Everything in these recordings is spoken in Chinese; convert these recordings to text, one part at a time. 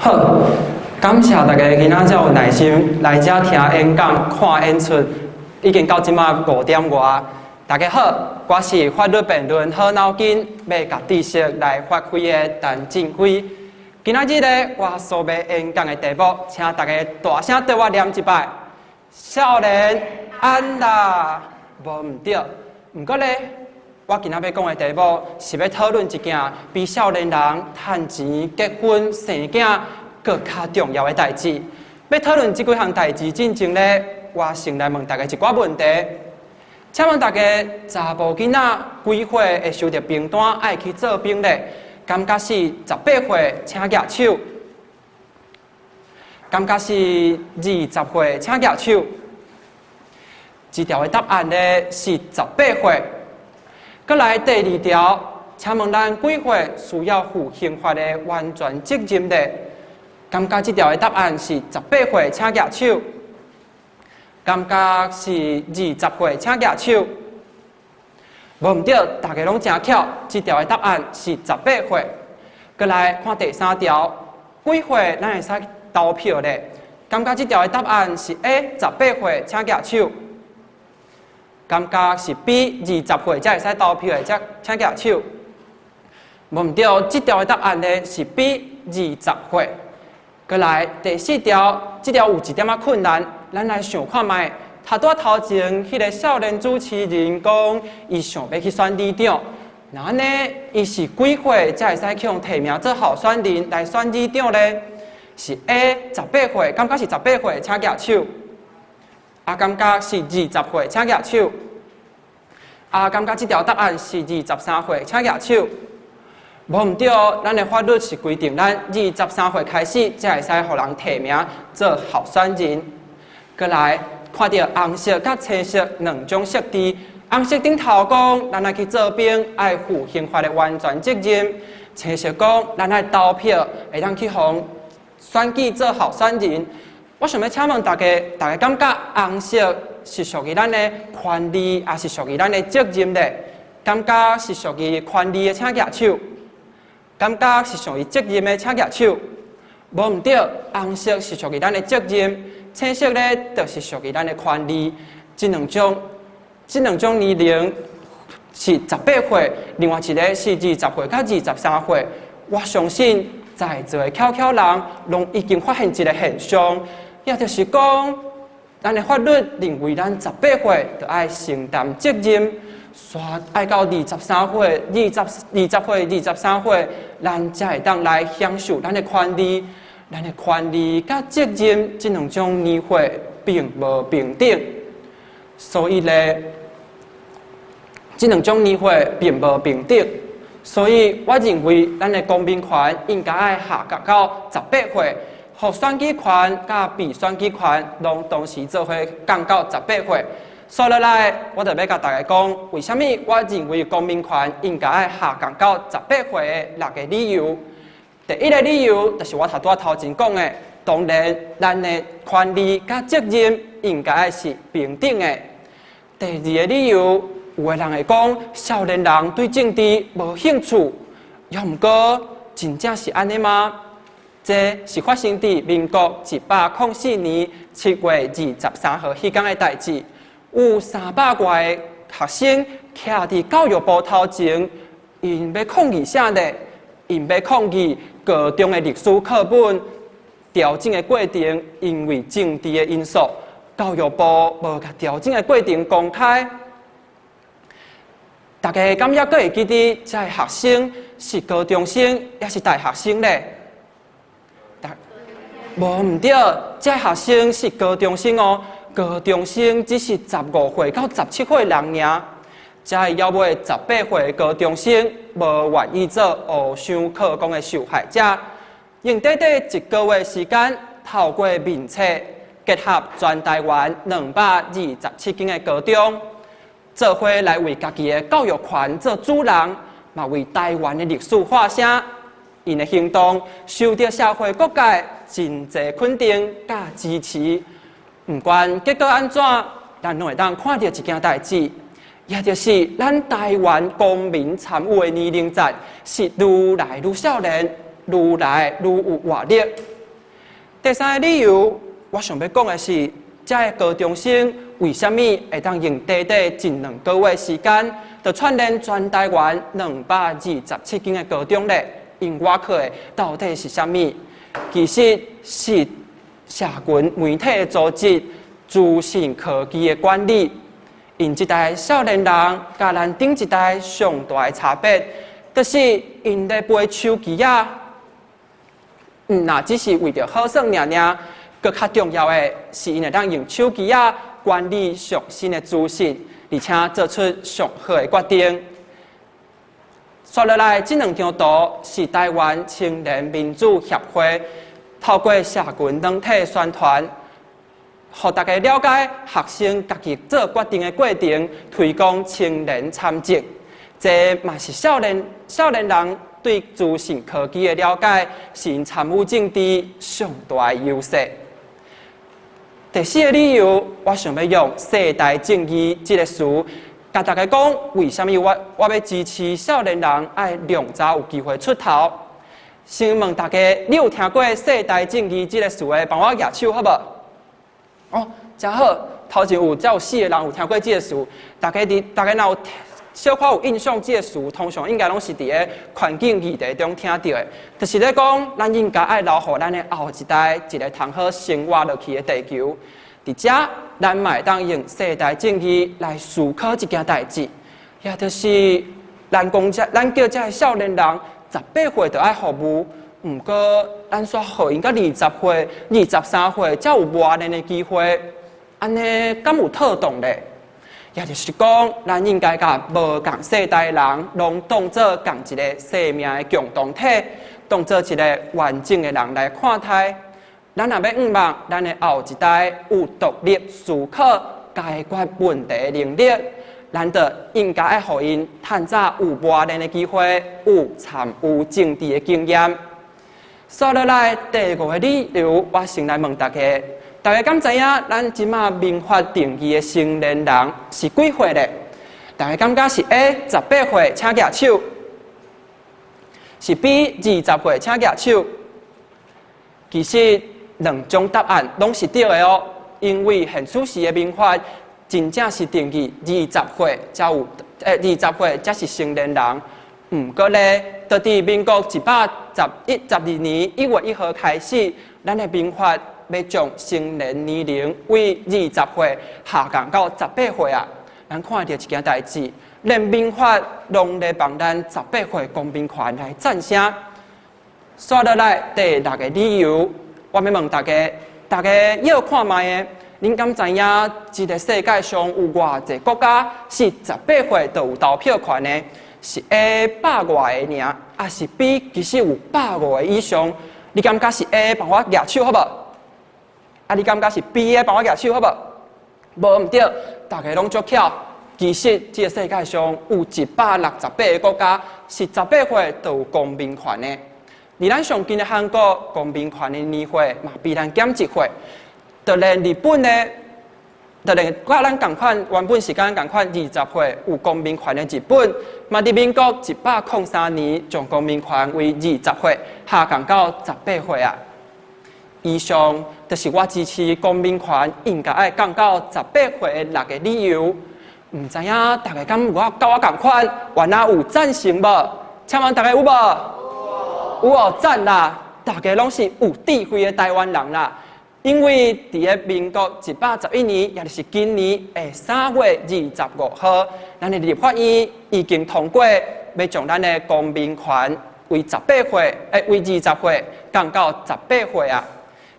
好，感谢大家今仔遮有耐心来遮听演讲、看演出，已经到即马5点外。大家好，我是法律辩论好脑筋，要甲知识来发挥的陈振辉。今仔日咧，我所要演讲的题目，请大家大声对我念一摆：少年安啦，无毋对。毋过咧，我今仔要讲的题目是要讨论一件比少年人趁钱、结婚、生囝更较重要的代志。要讨论这几项代志之前咧，我先来问大家一寡问题。请问大家，查甫囡仔几岁会收到兵单爱去做兵咧？感觉是18岁请举手，感觉是20岁请举手。一条的答案咧是18岁。搁来第二条，请问咱几岁需要负刑法的完全责任咧？感觉这条的答案是18岁请举手。感觉是20岁请举手。无毋对，大家拢真巧，这条的答案是18岁。搁来看第三条，几岁咱会使投票咧？感觉这条的答案是 A，18岁请举手。感觉是 B，20岁才会使投票的，才请举手。无毋对，这条的答案咧是 B，20岁。搁来第四条，这条有一点仔困难，咱来想看卖。头前迄个少年主持人讲，伊想要去选里长，那安尼伊是几岁才会使去用提名做候选人来选里长咧？是 A，18岁，感觉是18岁请举手。感觉是20岁请举手。感觉这条答案是23岁请举手。无毋对，咱的法律是规定，咱23岁开始才会使互人提名做候选人。搁来看到红色甲青色两种色字，红色顶头讲，咱爱去做兵，爱负刑法的完全责任；青色讲，咱爱投票，会当去互选举做候选人。我想要请问大家感觉红色是属于咱的权利，还是属于咱的责任咧？感觉是属于权利的，请举手；感觉是属于责任的，请举手。无毋对，红色是属于咱的责任，青色咧就是属于咱的权利。这两种年龄是18岁，另外一个是20岁甲23岁。我相信在座的巧人，拢已经发现一个现象，也就是讲，咱的法律认为咱18岁就要承担责任，煞爱到23岁、20岁、23岁，咱才会当来享受咱的权利。咱的权利甲责任这两种年岁并无平等，所以咧，这两种年岁并无平等。所以我认为，咱的公民权应该要下降到18岁，互选举权甲被选举权拢同时做伙降到18岁。说落来，我就要甲大家讲，为什么我认为公民权应该要下降到18岁的6个理由。第一个理由就是我头前讲的，当然咱的权利甲责任应该是平等的。第二个理由，有的人会讲少年人对政治无兴趣，又毋过真正是安尼吗？这是发生在民国104年7月23号迄天的代志，有300多个学生徛伫教育部头前，因要抗议啥呢？因要抗议高中的历史课本调整的过程，因为政治的因素，教育部无甲调整的过程公开。大家敢还会记得这个学生是高中生，也是大学生咧？无毋对，这个学生是高中生哦。高中生只是15岁到17岁人尔。这个要尾18岁的高中生无愿意做互相课纲的受害者，用短短1个月时间，透过面册结合全台湾227间的高中，做伙来为家己的教育权做主人，嘛为台湾的历史发声。因的行动受到社会各界真侪肯定甲支持。不管结果安怎，咱拢会当看到一件代志。也就是咱台湾公民参与的年龄层是愈来愈少年，愈来愈有活力。第三个理由，我想要讲的是，这个高中生为什么会当用短短近2个月时间，就串联全台湾227间的高中咧？因我课的到底是啥物？其实是社群媒体的组织、资讯科技的管理。因这代少年人甲咱顶一代上大的差别，就是因咧背手机啊。那只是为着好耍尔尔，更较重要的是因会当用手机啊管理上新的资讯，而且做出上好的决定。说落来，这2张图是台湾青年民主协会透过社群软体宣传，让大家了解学生家己做决定的过程，推广青年参政。这嘛是少年人对资讯科技的了解，是因参与政治上大的优势。第4个理由，我想要用世代正义这个词。甲大家讲，为什么我要支持少年人爱量早有机会出头？先问大家，你有听过世代正义这个词的？帮我举手好无？哦，真好，头前有4个人有听过这个词。大家若有小可有印象，这个词通常应该拢是伫个环境议题中听到的，就是咧讲，咱应该爱留互咱的后一代一个通好生活落去的地球。伫遮，咱嘛会当用世代正义来思考一件代志，也就是咱叫这个少年人18岁就爱服务，毋过咱煞互因到20岁、23岁才有磨练的机会，安尼敢有妥当咧？也就是讲，咱应该甲无共世代的人，拢当作共一个生命的共同体，当作一个完整的人来看待。咱若要望咱的后一代有独立思考、解决问题的能力，咱就应该爱互因趁早有磨练的机会，有参与政治的经验。说落来，第5个理由，我先来问大家：大家敢知影咱即马民法定义的成年人是几岁咧？大家感觉是 A 18岁，请举手；是 B 20岁，请举手。其实2种答案拢是对的哦，因为现此时的民法真正是定义20岁才有，20岁才是成年人。毋过咧，到伫民国112年1月1号开始，咱的民法要将成年年龄为20岁下降到18岁啊。咱看到一件代志，连民法拢咧帮咱18岁公民权来赞声。说落来，第6个理由，我要问大家要看卖的，恁敢知影这个世界上有偌济国家是18岁就有投票权的？是 A 100外个尔，还是 B 其实有150个以上？你感觉是 A 帮我举手好无？啊，你感觉是 B 的帮我举手好无？无毋对，大家拢足巧。其实这个世界上有168个国家是18岁就有公民权的。而咱上近的韩国公民权的年岁嘛，比咱减1岁。就连日本的，就连甲咱同款，原本是甲咱同款20岁有公民权的日本，嘛伫民国103年将公民权为20岁下降到18岁啊。以上就是我支持公民权应该爱降到18岁的6个理由。唔知影大家敢甲我同款，原来有赞成无？请问大家有无？有哦，赞啦！大家拢是有智慧的台湾人啦。因为伫个民国111年，也就是今年3月25号，咱的立法院已经通过，要将咱的公民权为18岁，为20岁降到18岁啊。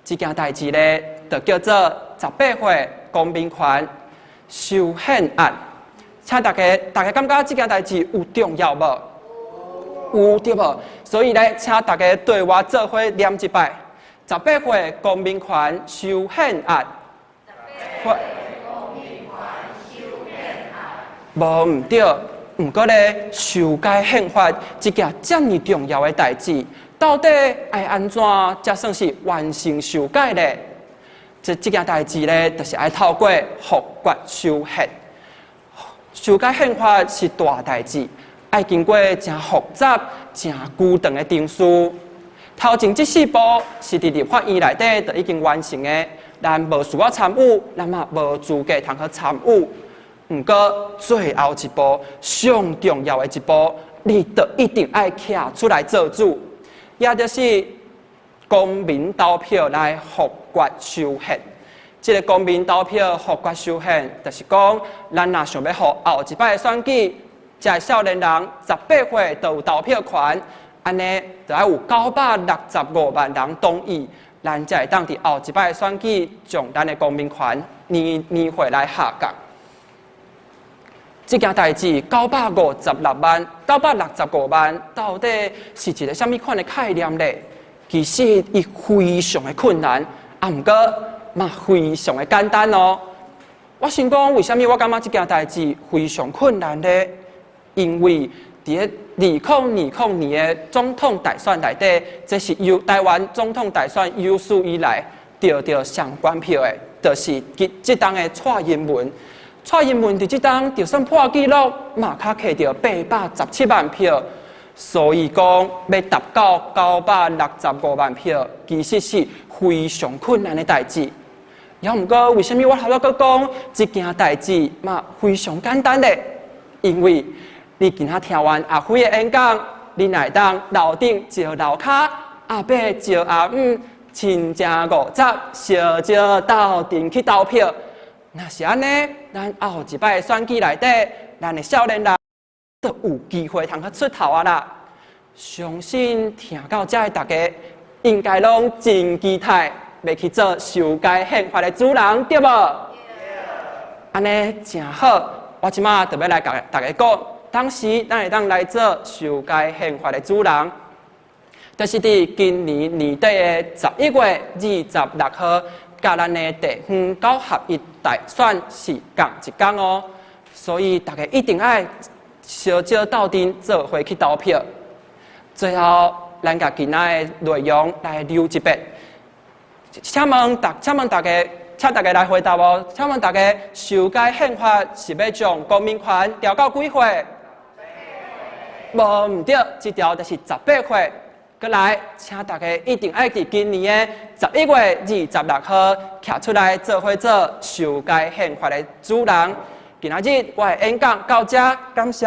这件代志咧，就叫做18岁公民权修宪案。请大家感觉这件代志有重要无？有对无？所以咧，请大家对我做伙念一摆：18岁公民权修宪案。无毋对，毋过咧，修改宪法这件这么重要的代志，到底爱安怎才算是完成修改咧？这件代志咧，就是爱透过复决修宪。修改宪法是大代志。爱经过真复杂、真久长的程序，头前这4步是伫立法院内底就已经完成的，咱无需要参与，咱嘛无资格通去参与。不过最后一步上重要的一步，你就一定要站出来做主，也就是公民投票来复决修宪。这个公民投票复决修宪，就是讲，咱若想要互后一摆的选举，这少年人18岁就有投票权，安尼就要有965万人同意，咱才会当伫后一摆的选举，将咱的公民权年岁来下降。这件代志965万，到底是一个什么款的概念呢？其实伊非常的困难，不过嘛非常的简单哦。我想讲，为什么我感觉这件代志非常困难呢？因为伫2020年的总统大选内底，这是台湾总统大选有史以来得到上关票的，就是这档的蔡英文。蔡英文伫这档就算破纪录，嘛卡摕到817万票，所以讲要达到965万票，其实是非常困难的代志。也毋过，为什么我头仔讲这件代志嘛非常简单的？因为你今仔听完阿辉的演讲，你来当楼顶招楼骹，阿伯招阿姆，亲情50，小招斗阵去投票。若是安尼，咱后一摆选举内底，咱的少年人都有机会通去出头啊啦！相信听到这的大家，应该拢真期待要去做修改宪法的主人，对无？安尼真好，我即马就要来甲大家讲，当时咱会当来做修改宪法的主人，就是伫今年年底的11月26号。甲咱的地方9合1大选是同一天哦，所以大家一定要小招斗阵做伙去投票。最后，咱甲今仔的内容来留一遍，请问大家，请大家来回答哦。请问大家，修改宪法是要将公民权调到几岁？无唔对，这条就是18岁。过来，请大家一定要伫今年的11月26号站出来做伙做修改宪法的主人。今仔日我的演讲到这，感谢。